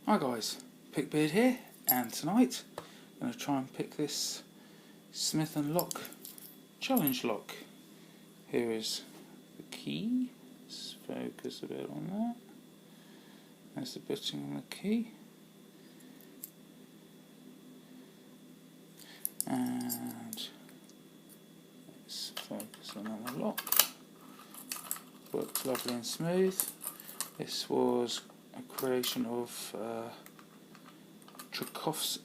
Hi guys, Pickbeard here, and tonight I'm going to try and pick this Smith & Lock challenge lock. Here is the key. Let's focus a bit on that. There's the bitting on the key. And let's focus on the lock. Works lovely and smooth. This was a creation of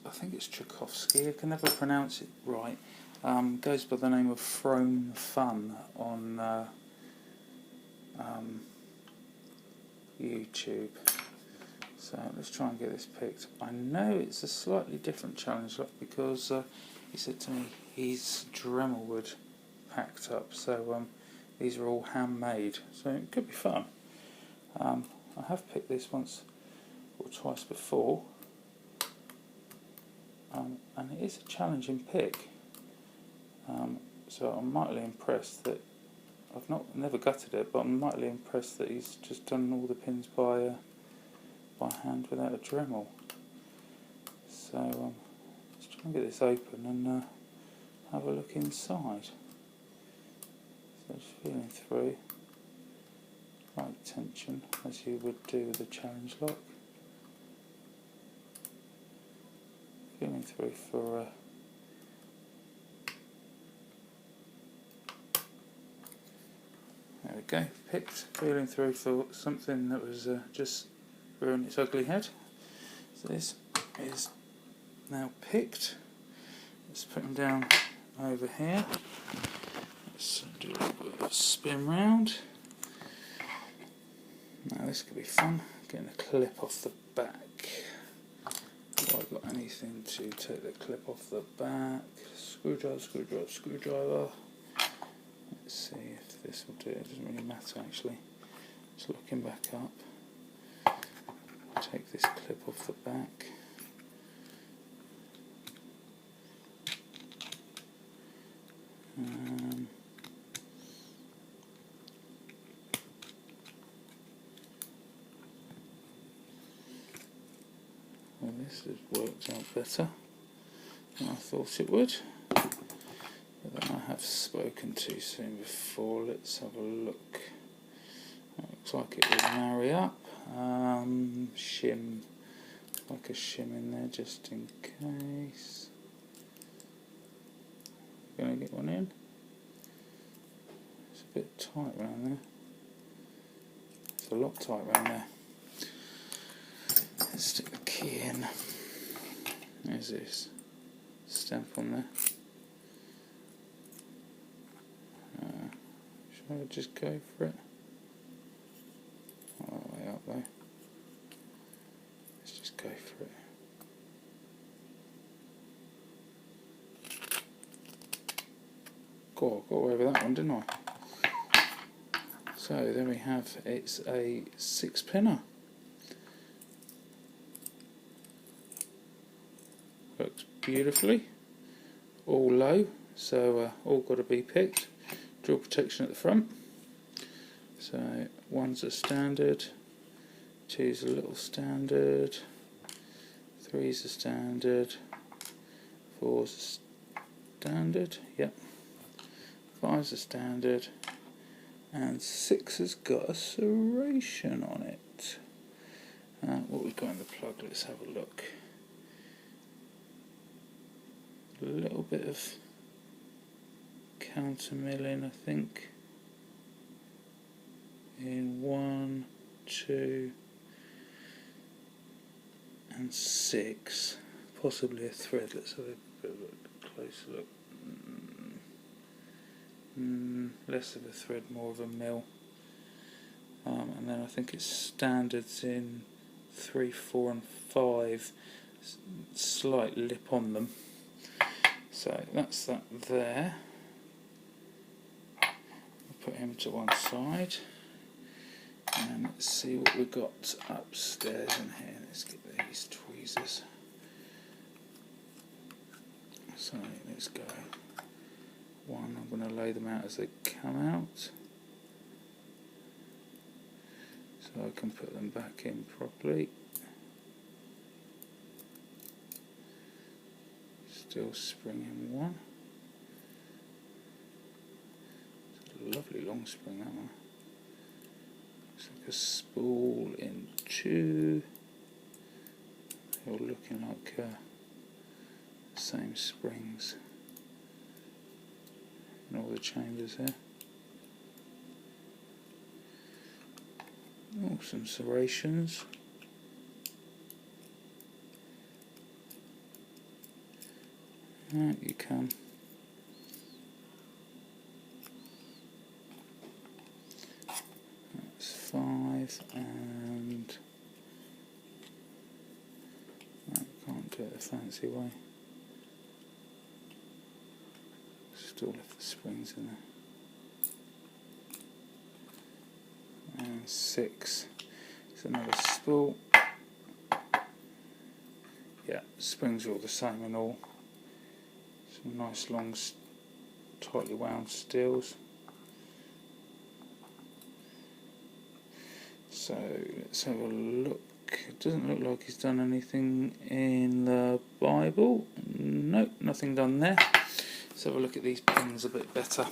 I think it's Tsiolkovsky, I can never pronounce it right. Goes by the name of Frome on YouTube. So let's try and get this picked. I know it's a slightly different challenge lock because he said to me he's Dremel wood packed up, so these are all handmade, so it could be fun. I have picked this once or twice before, and it is a challenging pick, so I'm mightily impressed that I've never gutted it, but I'm mightily impressed that he's just done all the pins by hand without a Dremel. So let's try and get this open and have a look inside. So just feeling through, light tension as you would do with a challenge lock. Feeling through for there we go, picked. Feeling through for something that was just rearing its ugly head. So this is now picked. Let's put them down over here. Let's do a bit of a spin round. Now this could be fun, getting a clip off the back. Have I got anything to take the clip off the back? Screwdriver, screwdriver, screwdriver. Let's see if this will do it. It doesn't really matter actually. Just looking back up. Take this clip off the back. Well, this has worked out better than I thought it would, but then I have spoken too soon before. Let's have a look. That looks like it would marry up. Shim, like a shim in there just in case. Going to get one in. It's a bit tight around there. It's a lot tight around there. Let's stick the key in. There's this stamp on there. Shall I just go for it? All the way up there. Let's just go for it. God, I got away with that one, didn't I? So there we have, it's a 6-pinner. Works beautifully. All low, so all got to be picked. Drill protection at the front. So one's a standard, two's a little standard, three's a standard, four's a standard, yep, five's a standard, and 6 has got a serration on it. What we've got in the plug, let's have a look. A little bit of counter milling, I think, in 1, 2 and 6, possibly a thread. Let's have a bit of a closer look. Less of a thread, more of a mill, and then I think it's standards in 3, 4 and 5, slight lip on them. So that's that there. I'll put him to one side, and let's see what we've got upstairs in here. Let's get these tweezers. So let's go. One, I'm going to lay them out as they come out, so I can put them back in properly. Still spring in one. It's a lovely long spring, that one. Looks like a spool in two. They're all looking like the same springs in all the chambers there. Oh, some serrations. Right, you come. That's 5 and no, can't do it the fancy way. Still left the springs in there. And 6. It's another spool. Yeah, springs are all the same and all. Some nice long, tightly wound steels. So let's have a look. It doesn't look like he's done anything in the Bible. Nope, nothing done there. Let's have a look at these pins a bit better.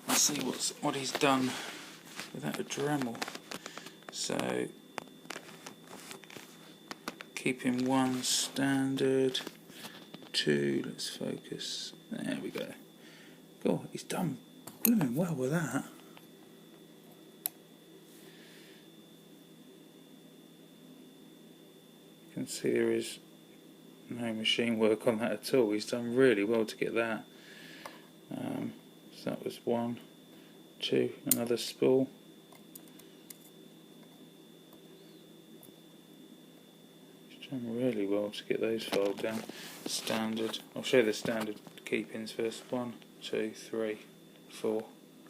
Let's see what he's done without a Dremel. So keeping 1 standard, 2, let's focus, there we go. Cool, he's done blooming well with that. You can see there is no machine work on that at all. He's done really well to get that. So that was 1, 2, another spool. He's done really well to get those filed down. Standard. I'll show you the standard key pins first. 1, 2, 3, 4,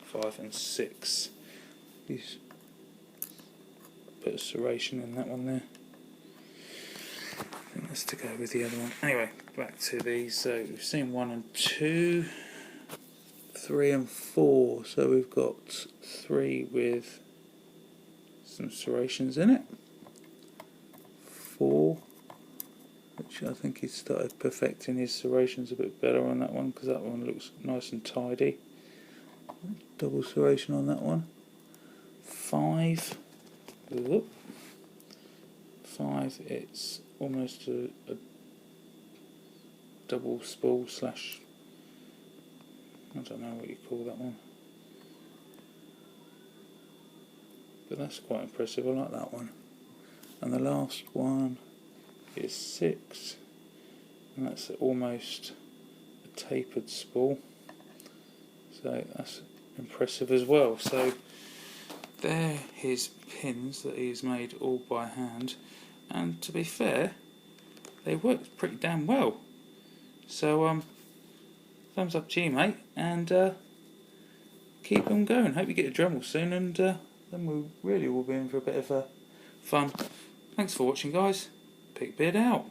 5 and 6. He's put a serration in that one there. I think that's to go with the other one. Anyway, back to these. So we've seen 1 and 2, 3 and 4. So we've got 3 with some serrations in it. 4, which I think he's started perfecting his serrations a bit better on that one, because that one looks nice and tidy. Double serration on that one. 5. Whoop. 5, it's almost a double spool slash, I don't know what you call that one, but that's quite impressive. I like that one. And the last one is 6, and that's almost a tapered spool, so that's impressive as well. So they're his pins that he's made all by hand, and to be fair, they worked pretty damn well. So thumbs up to you, mate, and keep them going. Hope you get a Dremel soon, and then we really will be in for a bit of fun. Thanks for watching, guys. Peakbeard out.